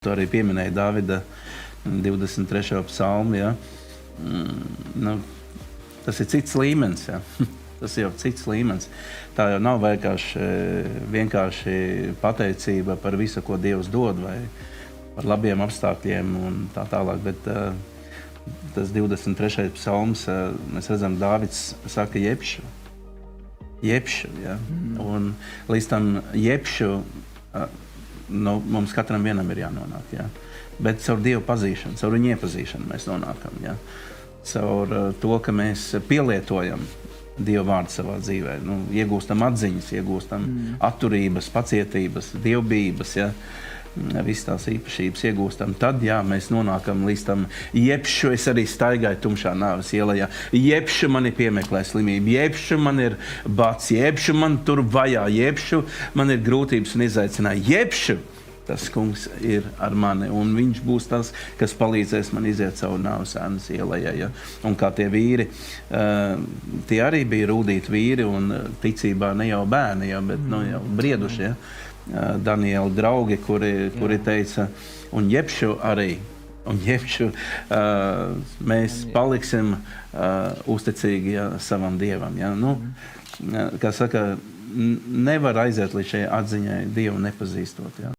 Tu arī pieminēji Dāvida 23. psalmu, ja? Tas ir cits līmenis, ja? Tas jau cits līmenis. Tā jau nav vienkārši pateicība par visu, ko Dievs dod, vai par labiem apstākļiem un tā tālāk, bet tas 23. psalms, mēs redzam, Dāvids saka jebšu, ja? Un līdz tam jebšu, mums katram vienam ir jānonāk, ja? Bet caur Dievu pazīšanu, caur viņu iepazīšanu mēs nonākam, ja? Caur to, ka mēs pielietojam Dievu vārdu savā dzīvē, iegūstam atziņas, iegūstam atturības, pacietības, dievbijības, ja? Visas tās īpašības iegūstam, tad, jā, mēs nonākam līdz tam jebšu, es arī staigāju tumšā nāves ielā, jebšu mani piemeklē slimība, jebšu man ir bats, jebšu man tur vajā, jebšu man ir grūtības un izaicinājumi, jebšu tas kungs ir ar mani, un viņš būs tas, kas palīdzēs man iziet savu nāves ēnas ielā, ja? Un kā tie vīri, tie arī bija rūdīti vīri, un ticībā ne jau bērni, ja? Bet jau brieduši, ja? Daniela draugi, kuri teica, un jebšu arī, mēs paliksim uzticīgi, ja, savam Dievam. Ja? Kā saka, nevar aiziet līdz šai atziņai Dievu nepazīstot. Ja?